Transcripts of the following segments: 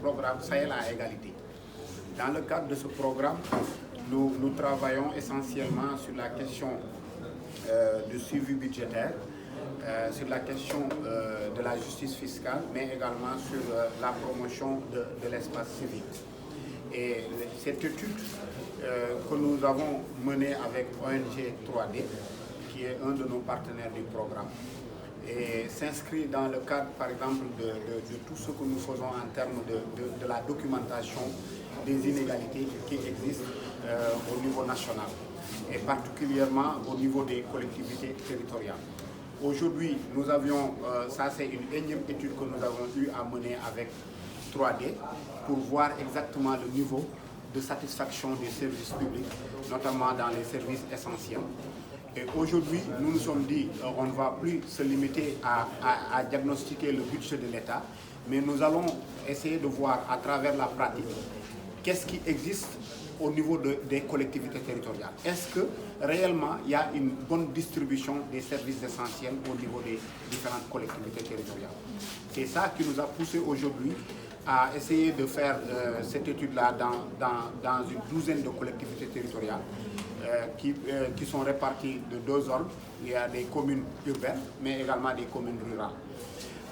Programme Sahel à égalité. Dans le cadre de ce programme, nous travaillons essentiellement sur la question du suivi budgétaire, sur la question de la justice fiscale, mais également sur la promotion de l'espace civique. Et cette étude que nous avons menée avec ONG 3D, qui est un de nos partenaires du programme, et s'inscrit dans le cadre, par exemple, de tout ce que nous faisons en termes de la documentation des inégalités qui existent au niveau national et particulièrement au niveau des collectivités territoriales. Aujourd'hui, nous avions, ça c'est une énième étude que nous avons eu à mener avec 3D pour voir exactement le niveau de satisfaction des services publics, notamment dans les services essentiels. Et aujourd'hui, nous nous sommes dit on ne va plus se limiter à diagnostiquer le budget de l'État, mais nous allons essayer de voir à travers la pratique qu'est-ce qui existe au niveau des collectivités territoriales. Est-ce que réellement il y a une bonne distribution des services essentiels au niveau des différentes collectivités territoriales? C'est ça qui nous a poussé aujourd'hui à essayer de faire cette étude-là dans une douzaine de collectivités territoriales qui sont réparties de deux ordres. Il y a des communes urbaines, mais également des communes rurales.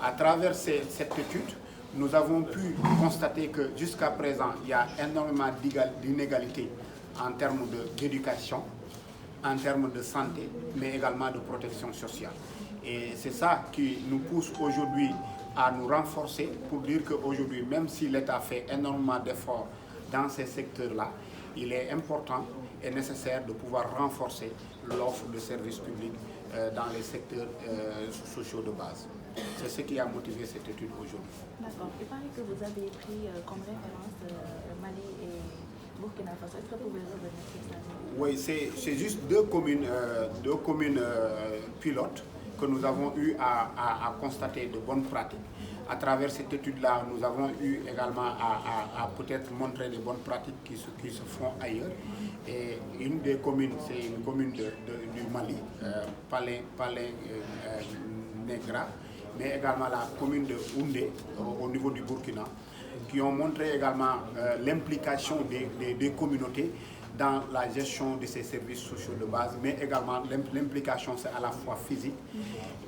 À travers cette étude, nous avons pu constater que jusqu'à présent, il y a énormément d'inégalités en termes d'éducation, en termes de santé, mais également de protection sociale. Et c'est ça qui nous pousse aujourd'hui à nous renforcer pour dire qu'aujourd'hui, même si l'État fait énormément d'efforts dans ces secteurs-là, il est important et nécessaire de pouvoir renforcer l'offre de services publics dans les secteurs sociaux de base. C'est ce qui a motivé cette étude aujourd'hui. D'accord. Il paraît que vous avez pris comme référence Mali et Burkina Faso. Est-ce que vous pouvez revenir sur ça? Oui, c'est juste deux communes pilotes que nous avons eu à constater de bonnes pratiques. À travers cette étude-là, nous avons eu également à peut-être montrer les bonnes pratiques qui se font ailleurs. Et une des communes, c'est une commune du Mali, Palais Negra, mais également la commune de Houndé au niveau du Burkina, qui ont montré également l'implication des communautés dans la gestion de ces services sociaux de base, mais également l'implication c'est à la fois physique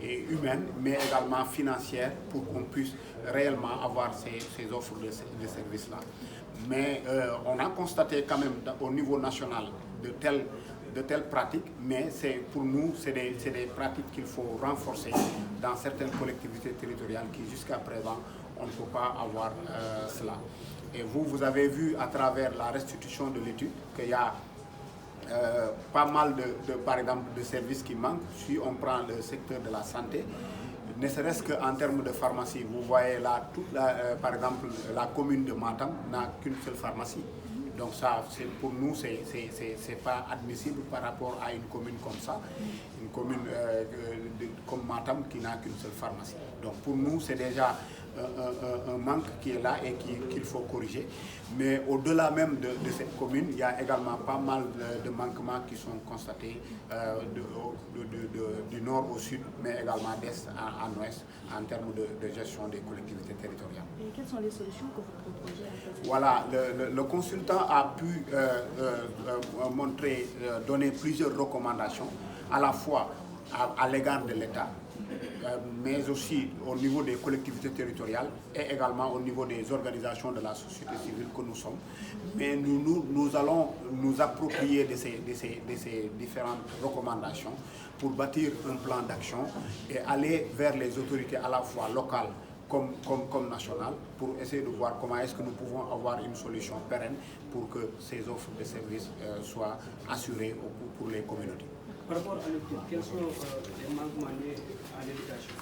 et humaine, mais également financière pour qu'on puisse réellement avoir ces offres de services-là. Mais on a constaté quand même au niveau national de telles pratiques, mais pour nous, c'est des pratiques qu'il faut renforcer dans certaines collectivités territoriales qui jusqu'à présent, on ne peut pas avoir cela. Et vous avez vu à travers la restitution de l'étude qu'il y a pas mal par exemple, de services qui manquent. Si on prend le secteur de la santé, ne serait-ce qu'en termes de pharmacie, vous voyez là, par exemple, la commune de Matam n'a qu'une seule pharmacie. Donc ça, pour nous, c'est pas admissible par rapport à une commune comme ça, une commune comme Matam qui n'a qu'une seule pharmacie. Donc pour nous, c'est déjà un manque qui est là et qu'il faut corriger. Mais au-delà même de cette commune, il y a également pas mal de manquements qui sont constatés du nord au sud, mais également d'est à l'ouest en termes de gestion des collectivités territoriales. Et quelles sont les solutions que vous proposez à cette situation? Voilà, le consultant a pu donner plusieurs recommandations, à la fois à l'égard de l'État, mais aussi au niveau des collectivités territoriales et également au niveau des organisations de la société civile que nous sommes. Mais nous allons nous approprier de ces différentes recommandations pour bâtir un plan d'action et aller vers les autorités à la fois locales comme nationales pour essayer de voir comment est-ce que nous pouvons avoir une solution pérenne pour que ces offres de services soient assurées pour les communautés. Par rapport à l'étude, quels sont les manquements liés à l'éducation?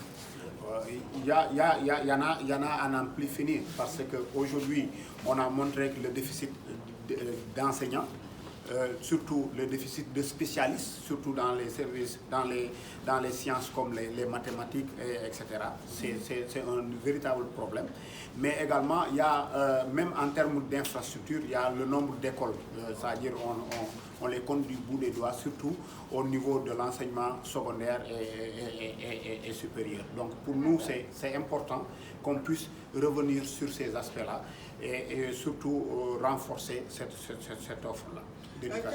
Il y en a à n'en plus finir parce qu'aujourd'hui, on a montré que le déficit d'enseignants, surtout le déficit de spécialistes, surtout dans les services, dans les sciences comme les mathématiques, etc. C'est un véritable problème. Mais également, il y a, même en termes d'infrastructures, il y a le nombre d'écoles. C'est-à-dire on les compte du bout des doigts, surtout au niveau de l'enseignement secondaire et supérieur. Donc pour nous, c'est important qu'on puisse revenir sur ces aspects-là et surtout renforcer cette offre-là d'éducation.